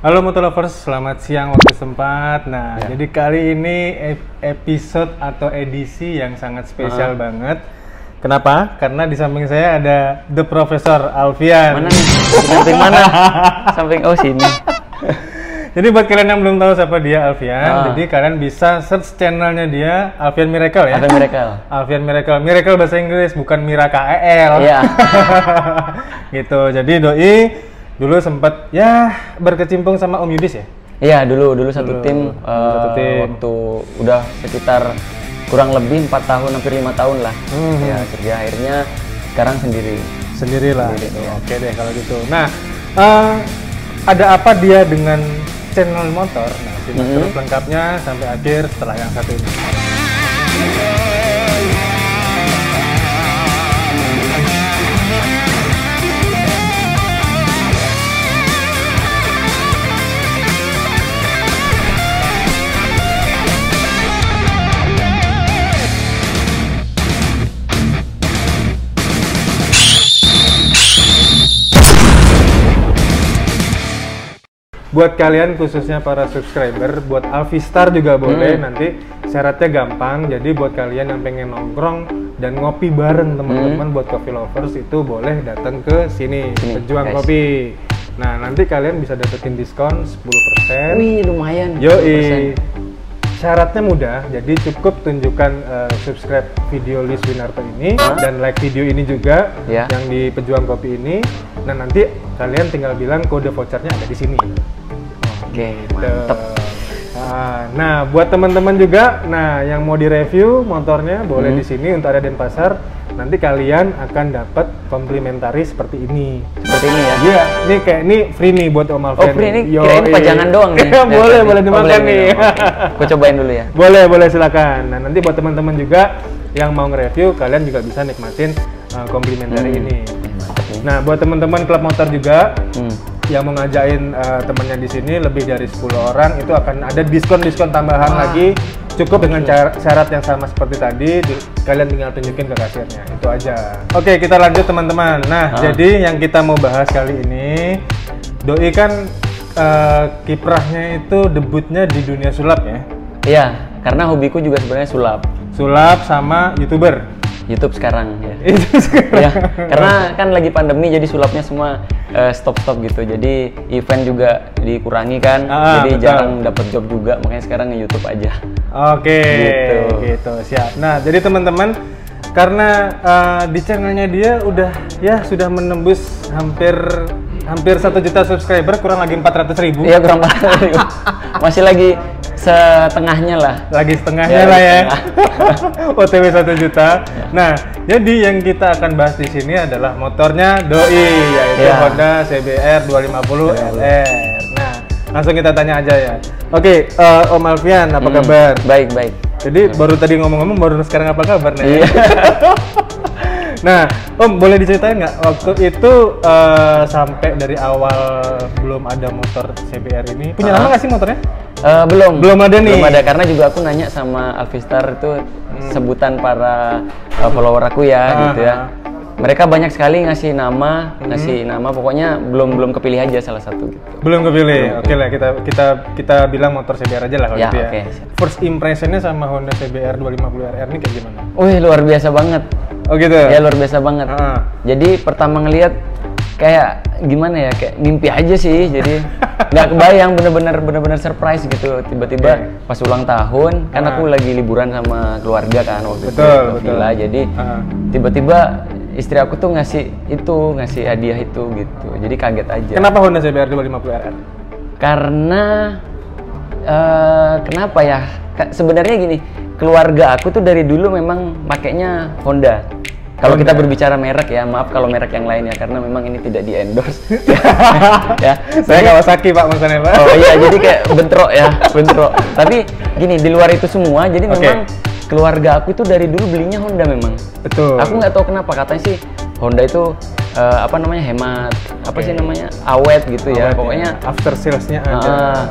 Halo Motolovers, selamat siang waktu sempat. Nah, jadi kali ini episode atau edisi yang sangat spesial banget. Kenapa? Karena di samping saya ada The Professor Alfian. Mana nih? Samping mana? Samping sini. Jadi buat kalian yang belum tahu siapa dia Alfian, jadi kalian bisa search channelnya dia Alfian Miracle ya. Alfian Miracle. Alfian Miracle. Miracle bahasa Inggris, bukan Miracle. Iya. Gitu. Jadi Doi dulu sempat ya berkecimpung sama Om Yudis ya? Iya, dulu satu tim, waktu udah sekitar kurang lebih 4 tahun, hampir 5 tahun lah. Ya, kerja akhirnya sekarang Sendirilah. Oke deh kalau gitu. Nah, ada apa dia dengan channel motor? Nah, simak terus lengkapnya sampai akhir setelah yang satu ini. Buat kalian khususnya para subscriber, buat Alfistar juga boleh, nanti syaratnya gampang. Jadi buat kalian yang pengen nongkrong dan ngopi bareng teman-teman, buat coffee lovers itu boleh datang ke sini, Pejuang Kopi. Nah, nanti kalian bisa dapetin diskon 10%. Wih, lumayan. Yoi. Syaratnya mudah, jadi cukup tunjukkan subscribe video list Winarto ini dan like video ini juga yang di Pejuang Kopi ini. Nah, nanti kalian tinggal bilang kode vouchernya ada di sini. Oke, mantep. Nah, buat teman-teman juga, yang mau direview motornya boleh di sini untuk ada Denpasar. Nanti kalian akan dapat komplimentari seperti ini. Seperti ini ya? Iya, ini free nih buat Om Alfian. Oh, free nih? Kirain pajangan doang nih. boleh dimakan nih. Aku cobain dulu ya. Boleh silakan. Nah, nanti buat teman-teman juga yang mau nge-review, kalian juga bisa nikmatin komplimentari ini. Nah, buat teman-teman klub motor juga yang mau ngajain temannya di sini lebih dari 10 orang, itu akan ada diskon tambahan lagi. Cukup dengan syarat yang sama seperti tadi, kalian tinggal tunjukin ke kasirnya, itu aja. Oke, kita lanjut teman-teman. Nah, jadi yang kita mau bahas kali ini, Doi kan kiprahnya itu debutnya di dunia sulap ya? Iya, karena hobiku juga sebenarnya sulap. Sulap sama YouTuber? YouTube sekarang ya. Ya, karena kan lagi pandemi jadi sulapnya semua stop gitu. Jadi event juga dikurangi kan. Jadi jarang dapat job juga, makanya sekarang nge-YouTube aja. Oke, gitu. Siap. Nah, jadi teman-teman, karena di channelnya dia sudah menembus hampir 1 juta subscriber, kurang lagi 400.000. Iya, kurang 400.000. Masih lagi setengahnya lah. Lagi setengahnya lah ya. OTW 1 juta. Nah, jadi yang kita akan bahas di sini adalah motornya Doi, yaitu Honda CBR 250 LR. Nah, langsung kita tanya aja ya. Oke, Om Alfian, apa kabar? Baik. Jadi baru tadi ngomong-ngomong, baru sekarang apa kabar nih? Iya. Nah, Om, boleh diceritain nggak waktu itu sampai dari awal belum ada motor CBR ini? Punya nama nggak sih motornya? Belum ada nih. Belum ada, karena juga aku nanya sama Alfistar itu sebutan para follower aku ya, gitu ya. Mereka banyak sekali ngasih nama, pokoknya belum kepilih aja salah satu gitu. Belum kepilih. Oke lah, kita bilang motor CBR aja lah kalau gitu ya. Okay. First impressionnya sama Honda CBR 250 RR ini kayak gimana? Wih, luar biasa banget. Oh gitu? Ya, luar biasa banget. Jadi pertama ngelihat kayak gimana ya, kayak mimpi aja sih. Jadi nggak kebayang, bener-bener surprise gitu. Tiba-tiba pas ulang tahun, kan aku lagi liburan sama keluarga kan waktu itu ke villa. Jadi tiba-tiba istri aku tuh ngasih hadiah itu gitu. Jadi kaget aja. Kenapa Honda CBR 250 RR? Karena kenapa ya? Sebenarnya gini, keluarga aku tuh dari dulu memang pakainya Honda. Kalau kita berbicara merek ya, maaf kalau merek yang lain ya, karena memang ini tidak di endorse. Ya, saya Kawasaki Pak maksudnya Pak. Oh iya, jadi kayak bentrok. Tapi gini, di luar itu semua, jadi memang keluarga aku itu dari dulu belinya Honda memang. Betul. Aku nggak tahu kenapa, katanya sih Honda itu apa namanya, hemat, apa sih namanya, awet gitu ya, pokoknya after salesnya ada.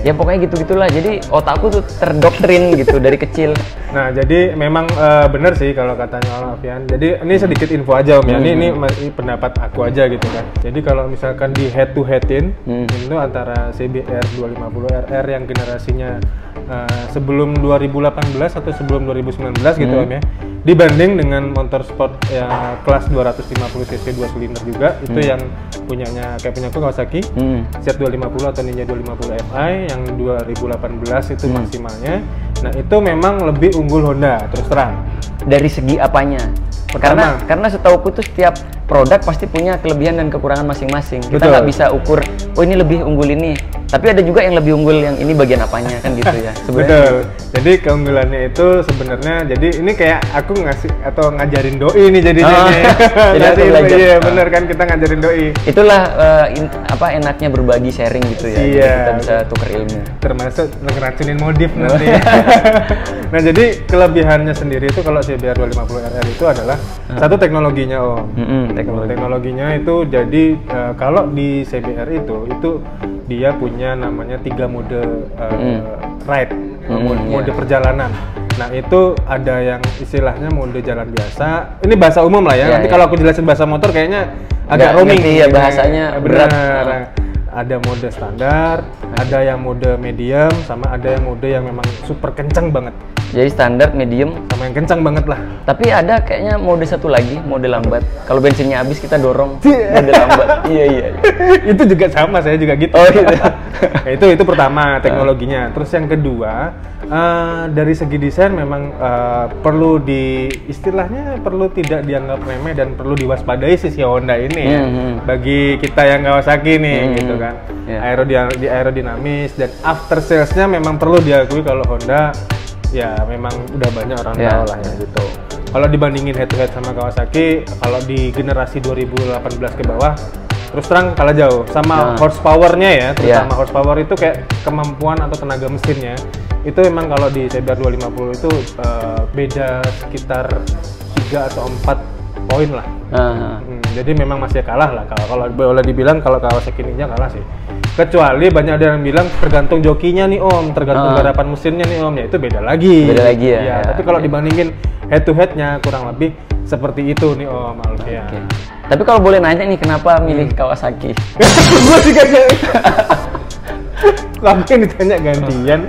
Ya pokoknya gitu-gitulah. Jadi otakku tuh terdoktrin gitu dari kecil. Nah, jadi memang benar sih kalau katanya Om Alfian. Jadi ini sedikit info aja Om ya. Ini pendapat aku aja gitu kan. Jadi kalau misalkan di head to headin itu antara CBR 250 RR yang generasinya sebelum 2018 atau sebelum 2019 gitu Om ya, dibanding dengan motorsport kelas 250 cc 2 silinder juga, itu yang punyanya kayak punya aku Kawasaki Z250 atau Ninja 250 Fi yang 2018 itu maksimalnya. Nah, itu memang lebih unggul Honda terus terang. Dari segi apanya? Karena setauku tuh setiap produk pasti punya kelebihan dan kekurangan masing-masing. Kita nggak bisa ukur, oh ini lebih unggul ini. Tapi ada juga yang lebih unggul yang ini bagian apanya, kan gitu ya. Betul. Jadi keunggulannya itu sebenarnya, jadi ini kayak aku ngasih atau ngajarin doi nih jadinya. Jadi iya bener kan, kita ngajarin doi. Itulah enaknya berbagi, sharing gitu ya. Iya. Kita bisa tukar ilmu. Termasuk ngeracunin modif nanti. Nah, jadi kelebihannya sendiri itu kalau CBR 250 RR itu adalah satu teknologinya Om. Teknologinya itu jadi kalau di CBR itu dia punya namanya 3 mode ride, mode perjalanan. Nah, itu ada yang istilahnya mode jalan biasa. Ini bahasa umum lah ya. Nanti kalau aku jelasin bahasa motor kayaknya agak roaming ya, bahasanya berat. Ada mode standar, ada yang mode medium, sama ada yang mode yang memang super kencang banget. Jadi standar, medium, sama yang kencang banget lah. Tapi ada kayaknya mode satu lagi, mode lambat. Kalau bensinnya habis kita dorong mode lambat. Iya. Itu juga sama, saya juga gitu. Oh gitu. Nah, itu pertama teknologinya. Terus yang kedua, dari segi desain memang perlu istilahnya perlu tidak dianggap remeh dan perlu diwaspadai sisi Honda ini ya. Bagi kita yang Kawasaki nih gitu kan. Aerodinamis dan after salesnya memang perlu diakui kalau Honda ya memang udah banyak orang tahu lah ya gitu. Kalau dibandingin head to head sama Kawasaki, kalau di generasi 2018 ke bawah terus terang kalah jauh sama horsepower-nya ya, terutama horsepower itu kayak kemampuan atau tenaga mesinnya. Itu memang kalau di CBR 250 itu beda sekitar 3 atau 4 poin lah. Jadi memang masih kalah lah kalau boleh dibilang, kalau Kawasaki Ninja kalah sih. Kecuali banyak ada yang bilang tergantung jokinya nih Om, tergantung garapan mesinnya nih Om, ya itu beda lagi. Beda lagi ya. Tapi kalau dibandingin head to headnya kurang lebih seperti itu nih Om Alfian. Tapi kalau boleh nanya nih, kenapa milih Kawasaki? Gue juga Kamu yang ditanya gantian.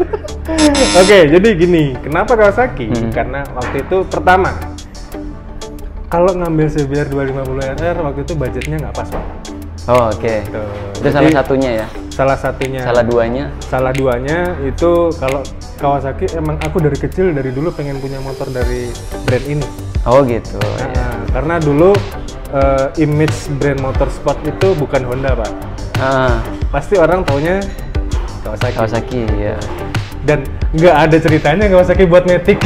Oke, jadi gini, kenapa Kawasaki? Karena waktu itu pertama, kalau ngambil CBR 250 RR waktu itu budgetnya nggak pas Pak. Oh, oke. Itu salah satunya ya? Salah satunya. Salah duanya itu kalau Kawasaki emang aku dari kecil, dari dulu pengen punya motor dari brand ini. Oh gitu. Karena dulu image brand motorsport itu bukan Honda Pak. Pasti orang taunya Kawasaki ya. Dan nggak ada ceritanya Kawasaki buat Matic.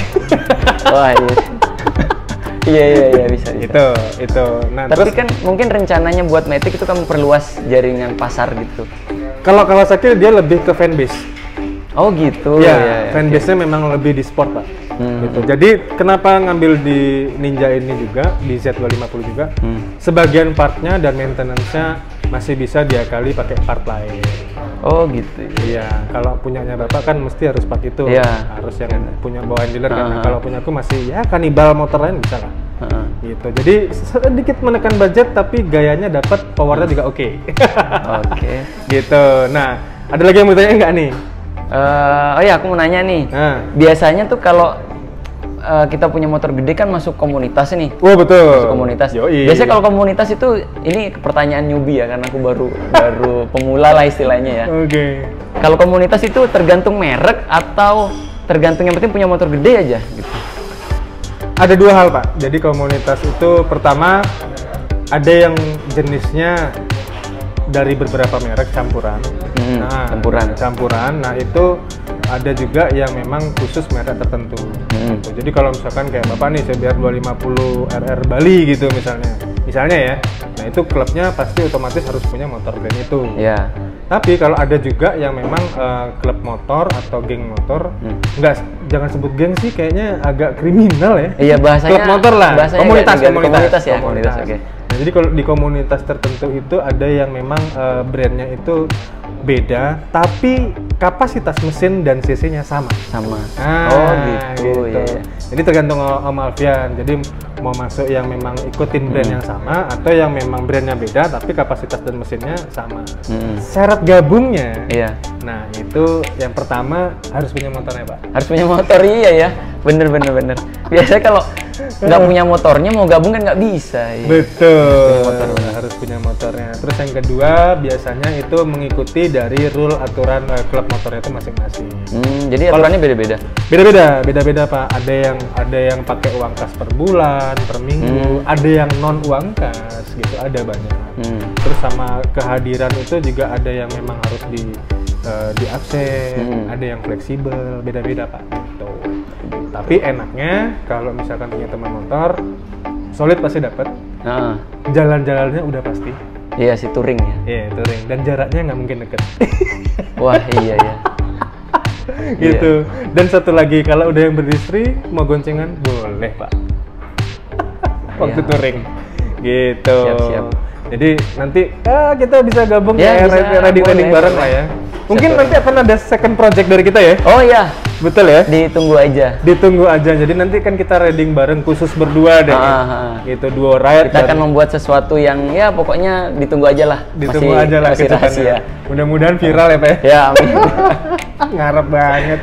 Wah iya bisa. Itu. Nah, tapi terus, kan mungkin rencananya buat Matic itu kan memperluas jaringan pasar gitu. Kalau Kawasaki dia lebih ke fanbase. Oh gitu. Ya, fanbase-nya memang lebih di sport Pak. Gitu. Jadi kenapa ngambil di Ninja ini juga, di Z250 juga, sebagian partnya dan maintenance-nya masih bisa diakali pakai part lain. Oh gitu. Iya, kalau punyanya Bapak kan mesti harus part itu. Harus yang punya bawaan dealer kan. Kalau punya aku masih ya kanibal motor lain bisa lah. Gitu. Jadi sedikit menekan budget tapi gayanya dapat, powernya juga oke. Gitu. Nah, ada lagi yang mau tanya nggak nih? Aku mau nanya nih. Biasanya tuh kalau kita punya motor gede kan masuk komunitas nih. Oh betul. Masuk komunitas. Biasanya kalau komunitas itu, ini pertanyaan newbie ya, karena aku baru pemula lah istilahnya ya. Kalau komunitas itu tergantung merek atau tergantung yang penting punya motor gede aja gitu? Ada dua hal Pak. Jadi komunitas itu pertama ada yang jenisnya dari beberapa merek campuran. Campuran. Nah, itu ada juga yang memang khusus merek tertentu. Gitu. Jadi kalau misalkan kayak Bapak nih CBR 250 RR Bali gitu misalnya ya. Nah, itu klubnya pasti otomatis harus punya motor brand itu. Tapi kalau ada juga yang memang klub motor atau geng motor, jangan sebut geng sih, kayaknya agak kriminal ya. Iya, bahasanya klub motor lah, komunitas. Nah, jadi kalau di komunitas tertentu itu ada yang memang brandnya itu beda, tapi kapasitas mesin dan cc-nya sama. Sama. Ah, Oh gitu. Ya. Jadi tergantung Om Alfian. Jadi mau masuk yang memang ikutin brand yang sama atau yang memang brandnya beda tapi kapasitas dan mesinnya sama. Syarat gabungnya. Iya. Nah itu yang pertama harus punya motornya Pak. Harus punya motor, iya ya. Bener. Biasanya kalau nggak punya motornya mau gabung kan nggak bisa. Ya. Betul. Harus punya motornya. Terus yang kedua biasanya itu mengikuti dari rule aturan klub motornya itu masing-masing. Jadi aturannya beda-beda. Beda-beda Pak. Ada yang pakai uang kas per bulan, per minggu. Ada yang non uang kas gitu. Ada banyak. Terus sama kehadiran itu juga ada yang memang harus di absen, ada yang fleksibel, beda-beda Pak. Gitu. Tapi enaknya kalau misalkan punya teman motor, solid pasti dapat. Jalan-jalannya udah pasti. Iya sih, touring ya. Iya, touring. Dan jaraknya nggak mungkin deket. Wah iya ya. Gitu. Dan satu lagi, kalau udah yang beristri, mau goncengan boleh Pak. Waktu touring. Gitu. Siap. Jadi nanti kita bisa gabung Ya, riding bareng lah ya. Mungkin nanti akan ada second project dari kita ya. Oh iya. Betul ya? Ditunggu aja. Ditunggu aja. Jadi nanti kan kita riding bareng khusus berdua deh. Gitu, duo ride. Kita akan membuat sesuatu yang ya pokoknya ditunggu aja lah. Ditunggu aja lah masih rahasia. Mudah-mudahan viral ya Pak ya. Ya amin. Ngarep banget.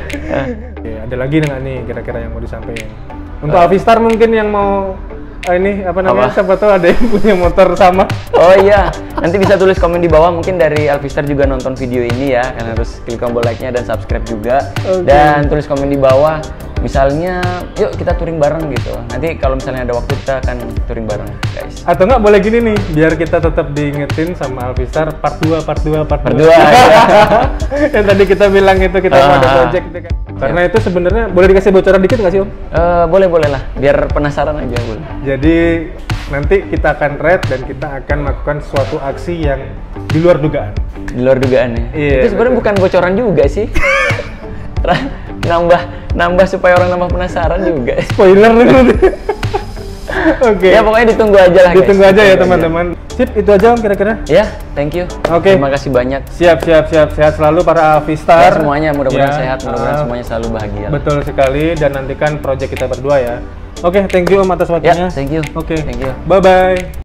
Oke, ada lagi nggak nih kira-kira yang mau disampaikan? Untuk Alvistar mungkin yang mau ini apa namanya? Siapa tahu ada yang punya motor sama. Oh iya, nanti bisa tulis komen di bawah. Mungkin dari Alvistar juga nonton video ini ya, kan harus klik tombol like-nya dan subscribe juga. Dan tulis komen di bawah. Misalnya, yuk kita touring bareng gitu. Nanti kalau misalnya ada waktu kita akan touring bareng, guys. Atau nggak boleh gini nih, biar kita tetap diingetin sama Alvistar part 2. Yang tadi kita bilang itu kita mau ada project itu kan. Karena itu sebenarnya boleh dikasih bocoran dikit nggak sih Om? Boleh lah, biar penasaran aja boleh. Jadi nanti kita akan ride dan kita akan melakukan suatu aksi yang di luar dugaan. Di luar dugaan ya? Iya, itu sebenarnya bukan bocoran juga sih. nambah supaya orang nambah penasaran juga. Spoiler nih. Oke. Ya pokoknya ditunggu aja lah. Ditunggu aja ya teman-teman. Sip, itu aja Om kira-kira. Ya, thank you. Oke. Terima kasih banyak. Siap. Sehat selalu para Alvistar. Ya, semuanya mudah-mudahan sehat, mudah-mudahan semuanya selalu bahagia. Betul sekali, dan nantikan project kita berdua ya. Oke, thank you Om atas waktunya. Ya, thank you. Oke. Thank you. Bye-bye.